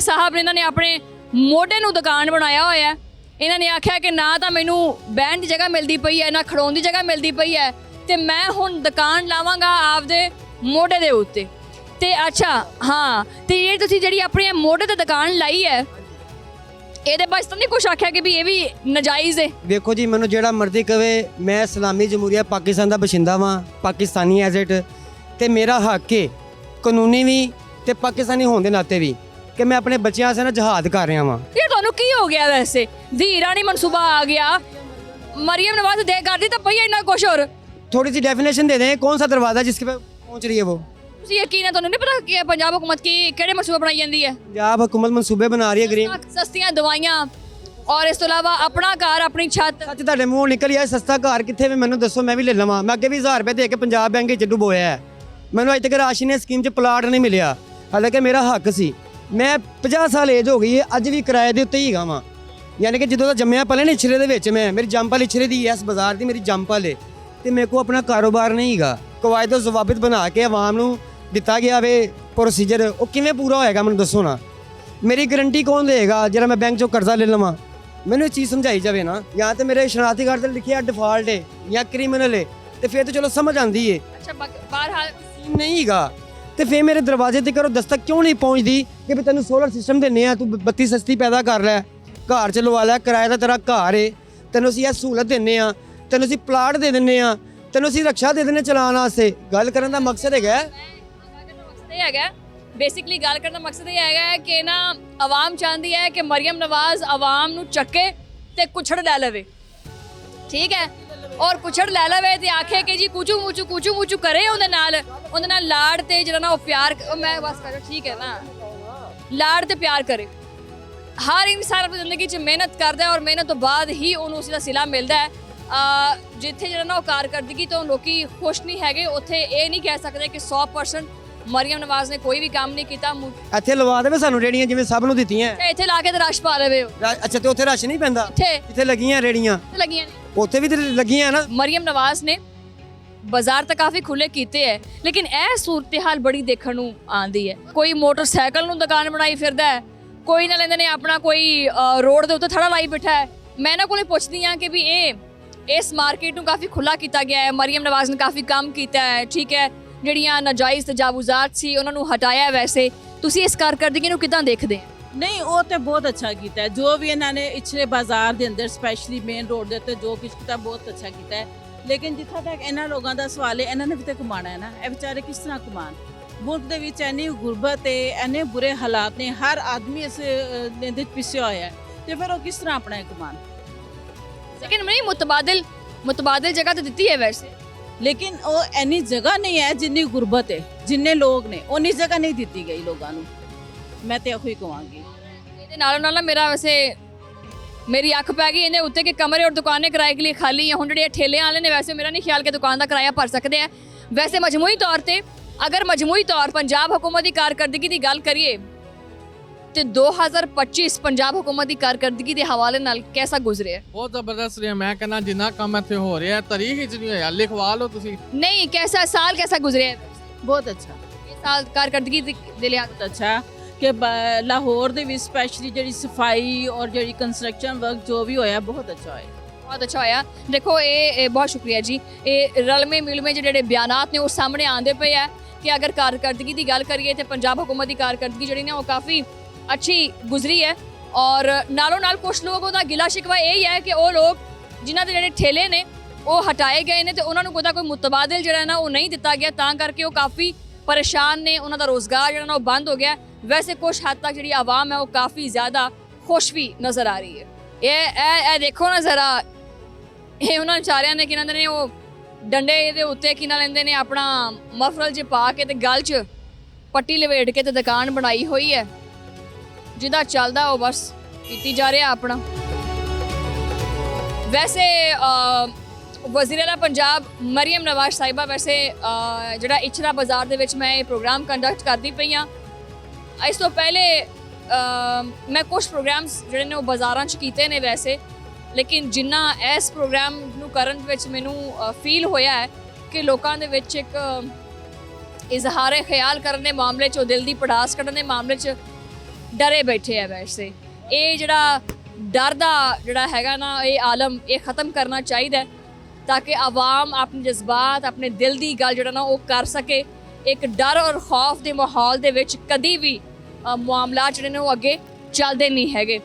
साहब ने इन्होंने अपने मोढे नूं दुकान बनाया होया है। इन्होंने आख्या कि ना तो मैनू बहन की जगह मिलती पई है, ना खड़ोन की जगह मिलती पई है, तो मैं हुण दुकान लावांगा आपदे मोढे दे उत्ते। ते अच्छा हाँ, तो ये तुसीं जिहड़ी अपने मोढे ते दुकान लाई है, ਇਹਦੇ ਬਾਰੇ ਤਾਂ ਨਹੀਂ ਕੁਛ ਆਖਿਆ ਕਿ ਵੀ ਇਹ ਵੀ ਨਜਾਇਜ਼ ਹੈ? ਵੇਖੋ ਜੀ, ਮੈਨੂੰ ਜਿਹੜਾ ਮਰਜ਼ੀ ਕਵੇ, ਮੈਂ ਇਸਲਾਮੀ ਜਮਹੂਰੀਆ ਪਾਕਿਸਤਾਨ ਦਾ ਬਸ਼ਿੰਦਾ ਵਾਂ, ਪਾਕਿਸਤਾਨੀ ਐਜ਼ ਇਟ, ਤੇ ਮੇਰਾ ਹੱਕ ਹੈ ਕਾਨੂੰਨੀ ਵੀ ਤੇ ਪਾਕਿਸਤਾਨੀ ਹੋਣ ਦੇ ਨਾਤੇ ਵੀ ਕਿ ਮੈਂ ਆਪਣੇ ਬੱਚਿਆਂ ਵਾਸਤੇ ਨਾ ਜਹਾਦ ਕਰ ਰਿਹਾ ਵਾਂ। ਇਹ ਤੁਹਾਨੂੰ ਕੀ ਹੋ ਗਿਆ ਵੈਸੇ? ਦੀ ਇਰਾਨੀ ਮਨਸੂਬਾ ਆ ਗਿਆ, ਮਰੀਮ ਨਵਾਜ਼ ਦੇ ਕਰਦੀ ਤਾਂ ਪਈ ਇੰਨਾ ਕੁਛ। ਹੋਰ थोड़ी सी डेफिनेशन दे दें, कौन सा दरवाज़ा जिसके पे पहुँच रही है वो? ਤੁਸੀਂ ਯਕੀਨ ਹੈ ਤੁਹਾਨੂੰ ਨਹੀਂ ਪਤਾ ਕਿ ਪੰਜਾਬ ਹੁਕੂਮਤ ਕੀ ਕਿਹੜੇ ਮਨਸੂਬੇ ਬਣਾਈ ਜਾਂਦੀ ਹੈ? पंजाब हुकूमत मनसूबे बना रही है ग्रीन। ਸਸਤੀਆਂ ਦਵਾਈਆਂ ਔਰ ਇਸ ਤੋਂ ਇਲਾਵਾ ਆਪਣਾ ਘਰ ਆਪਣੀ ਛੱਤ। ਸੱਚ ਤੁਹਾਡੇ ਮੂੰਹੋਂ ਨਿਕਲ ਗਿਆ ਸਸਤਾ ਘਰ ਕਿੱਥੇ ਵੀ ਮੈਨੂੰ ਦੱਸੋ, ਮੈਂ ਵੀ ਲੈ ਲਵਾਂ। ਮੈਂ ਅੱਗੇ ਵੀ 1000 ਰੁਪਏ ਦੇ ਕੇ ਪੰਜਾਬ ਬੈਂਕ ਵਿੱਚ ਡੁਬੋਇਆ ਹੈ, ਮੈਨੂੰ ਅਜੇ ਤੱਕ ਰਾਸ਼ਨੀ ਸਕੀਮ 'ਚ ਪਲਾਟ ਨਹੀਂ ਮਿਲਿਆ, ਹਾਲਾਂਕਿ ਮੇਰਾ ਹੱਕ ਸੀ। ਮੈਂ 50 ਸਾਲ ਏਜ ਹੋ ਗਈ ਹੈ, ਅੱਜ ਵੀ ਕਿਰਾਏ ਦੇ ਉੱਤੇ ਹੀ ਹੈਗਾ ਵਾਂ। ਯਾਨੀ ਕਿ ਜਦੋਂ ਦਾ ਜੰਮਿਆ ਪਲੇ ਨੇ ਇਛਰੇ ਦੇ ਵਿੱਚ, ਮੈਂ ਮੇਰੀ ਜੰਮਪਲ ਇਛਰੇ ਦੀ ਇਸ ਬਾਜ਼ਾਰ ਦੀ ਮੇਰੀ ਜੰਮਪਲ ਹੈ, ਤੇ ਮੇਰੇ ਕੋਲ ਆਪਣਾ ਕਾਰੋਬਾਰ ਨਹੀਂ ਹੈਗਾ। ਕਵਾਇਦ ਜ਼ਵਾਬਿਤ ਬਣਾ ਕੇ ਆਵਾਮ ਨੂੰ ਦਿੱਤਾ ਗਿਆ ਵੇ ਪ੍ਰੋਸੀਜਰ, ਉਹ ਕਿਵੇਂ ਪੂਰਾ ਹੋਏਗਾ ਮੈਨੂੰ ਦੱਸੋ ਨਾ। ਮੇਰੀ ਗਰੰਟੀ ਕੌਣ ਦੇਗਾ ਜਿਹੜਾ ਮੈਂ ਬੈਂਕ 'ਚੋਂ ਕਰਜ਼ਾ ਲੈ ਲਵਾਂ? ਮੈਨੂੰ ਇਹ ਚੀਜ਼ ਸਮਝਾਈ ਜਾਵੇ ਨਾ। ਜਾਂ ਤੇ ਮੇਰੇ ਸ਼ਨਾਖਤੀ ਕਾਰਡ ਤੇ ਲਿਖਿਆ ਡਿਫਾਲਟ ਹੈ ਜਾਂ ਕ੍ਰਿਮੀਨਲ ਹੈ, ਤੇ ਫਿਰ ਤਾਂ ਚਲੋ ਸਮਝ ਆਉਂਦੀ ਹੈ। ਅੱਛਾ ਬਾਹਰ ਸੀਨ ਨਹੀਂ ਹੈਗਾ ਤੇ ਫਿਰ ਮੇਰੇ ਦਰਵਾਜ਼ੇ ਤੇ ਕਰੋ ਦਸਤਕ ਕਿਉਂ ਨਹੀਂ ਪਹੁੰਚਦੀ ਕਿ ਵੀ ਤੈਨੂੰ ਸੋਲਰ ਸਿਸਟਮ ਦਿੰਨੇ ਆ, ਤੂੰ ਬੱਤੀ ਸਸਤੀ ਪੈਦਾ ਕਰ ਲੈ, ਘਰ ਚ ਲਵਾ ਲੈ, ਕਿਰਾਏ ਦਾ ਤੇਰਾ ਘਰ ਏ, ਤੈਨੂੰ ਅਸੀਂ ਇਹ ਸਹੂਲਤ ਦਿੰਨੇ ਆ, ਤੈਨੂੰ ਅਸੀਂ ਪਲਾਟ ਦੇ ਦਿੰਨੇ ਆ, ਤੈਨੂੰ ਅਸੀਂ ਰਕਸ਼ਾ ਦੇ ਦਿੰਨੇ ਚਲਾਉਣ ਵਾਸਤੇ। ਗੱਲ ਕਰਨ ਦਾ ਮਕਸਦ ਹੈਗਾ ਬੇਸਿਕਲੀ ਗੱਲ ਕਰਨ ਦਾ ਮਕਸਦ ਇਹ ਹੈਗਾ ਕਿ ਨਾ ਆਵਾਮ ਚਾਹੁੰਦੀ ਹੈ ਕਿ ਮਰੀਮ ਨਵਾਜ਼ ਆਵਾਮ ਨੂੰ ਚੱਕੇ ਤੇ ਕੁਛੜ ਲੈ ਲਵੇ, ਠੀਕ ਹੈ, ਔਰ ਕੁਛੜ ਲੈ ਲਵੇ ਤੇ ਆਖੇ ਕਿ ਜੀ ਕੁਚੂ ਮੂਚੂ ਕਰੇ ਉਹਦੇ ਨਾਲ ਲਾੜ ਤੇ ਜਿਹੜਾ ਨਾ ਉਹ ਪਿਆਰ ਮੈਂ ਬਸ ਕਰ ਠੀਕ ਹੈ ਨਾ, ਲਾੜ ਤੇ ਪਿਆਰ ਕਰੇ। ਹਰ ਇਨਸਾਨ ਆਪਣੀ ਜ਼ਿੰਦਗੀ 'ਚ ਮਿਹਨਤ ਕਰਦਾ ਔਰ ਮਿਹਨਤ ਤੋਂ ਬਾਅਦ ਹੀ ਉਹਨੂੰ ਉਸ ਦਾ ਸਿਲਾ ਮਿਲਦਾ ਹੈ। ਜਿੱਥੇ ਜਿਹੜਾ ਨਾ ਉਹ ਕਾਰਕਰਦਗੀ ਤੋਂ ਲੋਕੀ ਖੁਸ਼ ਨਹੀਂ ਹੈਗੇ, ਉੱਥੇ ਇਹ ਨਹੀਂ ਕਹਿ ਸਕਦੇ ਕਿ 100% ਮਰੀਮ ਨਵਾਜ਼ ਨੇ ਕੋਈ ਵੀ ਕੰਮ ਨਹੀਂ ਕੀਤਾ। ਇੱਥੇ ਲਵਾ ਦੇਵੇ ਸਾਨੂੰ ਰੇੜੀਆਂ ਜਿਵੇਂ ਸਭ ਨੂੰ ਦਿੱਤੀਆਂ, ਇੱਥੇ ਲਾ ਕੇ ਤੇ ਰਸ਼ ਪਾ ਲਵੇ। ਅੱਛਾ, ਤੇ ਉੱਥੇ ਰਸ਼ ਨਹੀਂ ਪੈਂਦਾ? ਇੱਥੇ ਲੱਗੀਆਂ ਰੇੜੀਆਂ ਲੱਗੀਆਂ ਨੇ, ਉੱਥੇ ਵੀ ਤੇ ਲੱਗੀਆਂ ਨਾ। ਮਰੀਮ ਨਵਾਜ਼ ਨੇ ਬਾਜ਼ਾਰ ਤਾਂ ਕਾਫੀ ਖੁੱਲੇ ਕੀਤੇ ਹੈ, ਲੇਕਿਨ ਇਹ ਸੂਰਤ ਹਾਲ ਬੜੀ ਦੇਖਣ ਨੂੰ ਆਉਂਦੀ ਹੈ। ਕੋਈ ਮੋਟਰਸਾਈਕਲ ਨੂੰ ਦੁਕਾਨ ਬਣਾਈ ਫਿਰਦਾ ਹੈ, ਕੋਈ ਨਾ ਲੈਂਦੇ ਨੇ ਆਪਣਾ ਕੋਈ ਰੋਡ ਦੇ ਉੱਤੇ ਥੜਾ ਲਾਈ ਬਿਠਾ ਹੈ। ਮੈਂ ਇਹਨਾਂ ਕੋਲੇ ਪੁੱਛਦੀ ਹਾਂ ਕਿ ਵੀ ਇਸ ਮਾਰਕੀਟ ਨੂੰ ਕਾਫੀ ਖੁੱਲਾ ਕੀਤਾ ਗਿਆ ਹੈ, ਮਰੀਮ ਨਵਾਜ਼ ਨੇ ਕਾਫੀ ਕੰਮ ਕੀਤਾ ਹੈ, ਠੀਕ ਹੈ, ਜਿਹੜੀਆਂ ਨਾਜਾਇਜ਼ ਤਜਾਵੁਜ਼ਾਤ ਸੀ ਉਹਨਾਂ ਨੂੰ ਹਟਾਇਆ। ਵੈਸੇ ਤੁਸੀਂ ਇਸ ਕਾਰਕਰਦਗੀ ਨੂੰ ਕਿੱਦਾਂ ਦੇਖਦੇ ਹੋ? ਨਹੀਂ, ਉਹ ਤੇ ਬਹੁਤ ਅੱਛਾ ਕੀਤਾ ਹੈ ਜੋ ਵੀ ਇਹਨਾਂ ਨੇ ਇਛਰੇ ਬਾਜ਼ਾਰ ਦੇ ਅੰਦਰ ਸਪੈਸ਼ਲੀ ਮੇਨ ਰੋਡ ਦੇ ਉੱਤੇ ਜੋ ਕੁਛ ਕੀਤਾ ਬਹੁਤ ਅੱਛਾ ਕੀਤਾ ਹੈ। ਲੇਕਿਨ ਜਿੱਥੋਂ ਤੱਕ ਇਹਨਾਂ ਲੋਕਾਂ ਦਾ ਸਵਾਲ ਹੈ, ਇਹਨਾਂ ਨੇ ਵੀ ਤਾਂ ਕਮਾਉਣਾ ਹੈ ਨਾ, ਇਹ ਵਿਚਾਰੇ ਕਿਸ ਤਰ੍ਹਾਂ ਕਮਾਉਣ? ਮੁਲਕ ਦੇ ਵਿੱਚ ਇੰਨੀ ਗੁਰਬਤ ਹੈ, ਇੰਨੇ ਬੁਰੇ ਹਾਲਾਤ ਨੇ, ਹਰ ਆਦਮੀ ਇਸ ਦੇ ਪਿੱਛੇ ਹੋਇਆ ਹੈ, ਤੇ ਫਿਰ ਉਹ ਕਿਸ ਤਰ੍ਹਾਂ ਆਪਣਾ ਕਮਾਉਣ? ਲੇਕਿਨ ਨਹੀਂ ਮੁਤਬਾਦਲ ਜਗ੍ਹਾ ਤਾਂ ਦਿੱਤੀ ਹੈ ਵੈਸੇ, ਲੇਕਿਨ ਉਹ ਇੰਨੀ ਜਗ੍ਹਾ ਨਹੀਂ ਹੈ ਜਿੰਨੀ ਗੁਰਬਤ ਹੈ, ਜਿੰਨੇ ਲੋਕ ਨੇ ਉਨੀ ਜਗ੍ਹਾ ਨਹੀਂ ਦਿੱਤੀ ਗਈ ਲੋਕਾਂ ਨੂੰ। ਮੈਂ ਤੇ ਇਹੋ ਹੀ ਕਹਾਂਗੀ। ਇਹਦੇ ਨਾਲੋਂ ਨਾਲ ਮੇਰਾ ਵੈਸੇ ਮੇਰੀ ਅੱਖ ਪੈ ਗਈ ਇਹਦੇ ਉੱਤੇ ਕਿ ਕਮਰੇ ਔਰ ਦੁਕਾਨੇ ਕਿਰਾਏ ਕੇ ਲਈ ਖਾਲੀ ਹੈ। ਹੁਣ ਜਿਹੜੇ ਠੇਲਿਆਂ ਵਾਲੇ ਨੇ ਵੈਸੇ ਮੇਰਾ ਨਹੀਂ ਖਿਆਲ ਕਿ ਦੁਕਾਨ ਦਾ ਕਿਰਾਇਆ ਭਰ ਸਕਦੇ ਆ। ਵੈਸੇ ਮਜਮੂਈ ਤੌਰ ਤੇ ਅਗਰ ਮਜਮੂਈ ਤੌਰ ਪੰਜਾਬ ਹੁਕੂਮਤ ਦੀ ਕਾਰਕਰਦਗੀ ਦੀ ਗੱਲ ਕਰੀਏ ਤੇ 2025 ਪੰਜਾਬ ਹੁਕੂਮਤ ਦੀ ਕਾਰਕਰਦਗੀ ਦੇ ਹਵਾਲੇ ਨਾਲ ਕਿਹਦਾ ਗੁਜ਼ਰਿਆ? ਬਹੁਤ ਜ਼ਬਰਦਸਤ ਰਿਹਾ। ਮੈਂ ਕਹਿੰਦਾ ਜਿੰਨਾ ਕੰਮ ਇੱਥੇ ਹੋ ਰਿਹਾ ਤਾਰੀਖ ਵਿੱਚ ਨਹੀਂ ਹੋਇਆ, ਲਿਖਵਾ ਲਓ ਤੁਸੀਂ। ਨਹੀਂ, कैसा साल कैसा गुजरे? ਬਹੁਤ ਅੱਛਾ ਇਹ ਸਾਲ ਕਾਰਕਰਦਗੀ ਦੇ ਲਿਆ ਬਹੁਤ ਅੱਛਾ ਕਿ ਲਾਹੌਰ ਦੇ ਵਿੱਚ ਸਪੈਸ਼ਲੀ ਜਿਹੜੀ ਸਫਾਈ ਔਰ ਜਿਹੜੀ ਕੰਸਟਰਕਸ਼ਨ ਵਰਕ ਜੋ ਵੀ ਹੋਇਆ ਬਹੁਤ ਅੱਛਾ ਹੋਇਆ। ਬਹੁਤ ਅੱਛਾ ਹੋਇਆ। ਦੇਖੋ ਇਹ ਬਹੁਤ ਸ਼ੁਕਰੀਆ ਜੀ। ਇਹ ਰਲਵੇਂ ਮਿਲਵੇਂ ਜਿਹੜੇ ਬਿਆਨਾਤ ਨੇ ਉਹ ਸਾਹਮਣੇ ਆਉਂਦੇ ਪਏ ਆ ਕਿ ਅਗਰ ਕਾਰਕਰਦਗੀ ਦੀ ਗੱਲ ਕਰੀਏ ਤੇ ਪੰਜਾਬ ਹੁਕੂਮਤ ਦੀ ਕਾਰਕਰਦਗੀ ਜਿਹੜੀ ਨਾ ਉਹ ਕਾਫੀ ਅੱਛੀ ਗੁਜ਼ਰੀ ਹੈ। ਔਰ ਨਾਲੋਂ ਨਾਲ ਕੁਛ ਲੋਗੋਂ ਦਾ ਗਿਲਾ ਸ਼ਿਕਵਾ ਇਹ ਹੈ ਕਿ ਉਹ ਲੋਕ ਜਿਨ੍ਹਾਂ ਦੇ ਜਿਹੜੇ ਠੇਲੇ ਨੇ ਉਹ ਹਟਾਏ ਗਏ ਨੇ ਤੇ ਉਹਨਾਂ ਨੂੰ ਕੋਈ ਮੁਤਬਾਦਲ ਜਿਹੜਾ ਨਾ ਉਹ ਨਹੀਂ ਦਿੱਤਾ ਗਿਆ, ਤਾਂ ਕਰਕੇ ਉਹ ਕਾਫੀ ਪਰੇਸ਼ਾਨ ਨੇ, ਉਹਨਾਂ ਦਾ ਰੋਜ਼ਗਾਰ ਜਿਹੜਾ ਨਾ ਉਹ ਬੰਦ ਹੋ ਗਿਆ। ਵੈਸੇ ਕੁਛ ਹੱਦ ਤੱਕ ਜਿਹੜੀ ਆਵਾਮ ਹੈ ਉਹ ਕਾਫੀ ਜ਼ਿਆਦਾ ਖੁਸ਼ ਵੀ ਨਜ਼ਰ ਆ ਰਹੀ ਹੈ। ਇਹ ਦੇਖੋ ਨਾ ਜ਼ਰਾ, ਇਹ ਉਹਨਾਂ ਵਿਚਾਰਿਆਂ ਨੇ ਕਿਨਾਂ ਦੇ ਨੇ ਉਹ ਡੰਡੇ ਇਹਦੇ ਉੱਤੇ ਕਿਨਾਂ ਲੈਂਦੇ ਨੇ ਆਪਣਾ ਮਫਰਲ 'ਚ ਪਾ ਕੇ ਤੇ ਗਲ 'ਚ ਪੱਟੀ ਲਵੇਟ ਕੇ ਤੇ ਦੁਕਾਨ ਬਣਾਈ ਹੋਈ ਹੈ, ਜਿਹਦਾ ਚੱਲਦਾ ਉਹ ਬਸ ਕੀਤੀ ਜਾ ਰਿਹਾ ਆਪਣਾ। ਵੈਸੇ ਵਜ਼ੀਰ ਆਲਾ ਪੰਜਾਬ ਮਰੀਮ ਨਵਾਜ਼ ਸਾਹਿਬਾ ਵੈਸੇ ਜਿਹੜਾ ਇਛਰਾ ਬਾਜ਼ਾਰ ਦੇ ਵਿੱਚ ਮੈਂ ਇਹ ਪ੍ਰੋਗਰਾਮ ਕੰਡਕਟ ਕਰਦੀ ਪਈ ਹਾਂ। ਇਸ ਤੋਂ ਪਹਿਲੇ ਮੈਂ ਕੁਝ ਪ੍ਰੋਗਰਾਮਸ ਜਿਹੜੇ ਨੇ ਉਹ ਬਾਜ਼ਾਰਾਂ 'ਚ ਕੀਤੇ ਨੇ ਵੈਸੇ, ਲੇਕਿਨ ਜਿੰਨਾ ਇਸ ਪ੍ਰੋਗਰਾਮ ਨੂੰ ਕਰਨ ਵਿੱਚ ਮੈਨੂੰ ਫੀਲ ਹੋਇਆ ਹੈ ਕਿ ਲੋਕਾਂ ਦੇ ਵਿੱਚ ਇੱਕ ਇਜ਼ਹਾਰ ਖਿਆਲ ਕਰਨ ਦੇ ਮਾਮਲੇ 'ਚ, ਦਿਲ ਦੀ ਪੜਾਸ ਕੱਢਣ ਦੇ ਮਾਮਲੇ 'ਚ ਡਰੇ ਬੈਠੇ ਆ ਵੈਸੇ। ਇਹ ਜਿਹੜਾ ਡਰ ਦਾ ਜਿਹੜਾ ਹੈਗਾ ਨਾ ਇਹ ਆਲਮ ਇਹ ਖਤਮ ਕਰਨਾ ਚਾਹੀਦਾ ਹੈ ਤਾਂ ਕਿ ਆਵਾਮ ਆਪਣੇ ਜਜ਼ਬਾਤ ਆਪਣੇ ਦਿਲ ਦੀ ਗੱਲ ਜਿਹੜਾ ਨਾ ਉਹ ਕਰ ਸਕੇ। ਇੱਕ ਡਰ ਔਰ ਖੌਫ ਦੇ ਮਾਹੌਲ ਦੇ ਵਿੱਚ ਕਦੀ ਵੀ ਮਾਮਲਾ ਜਿਹੜੇ ਨੇ ਉਹ ਅੱਗੇ ਚੱਲਦੇ ਨਹੀਂ ਹੈਗੇ।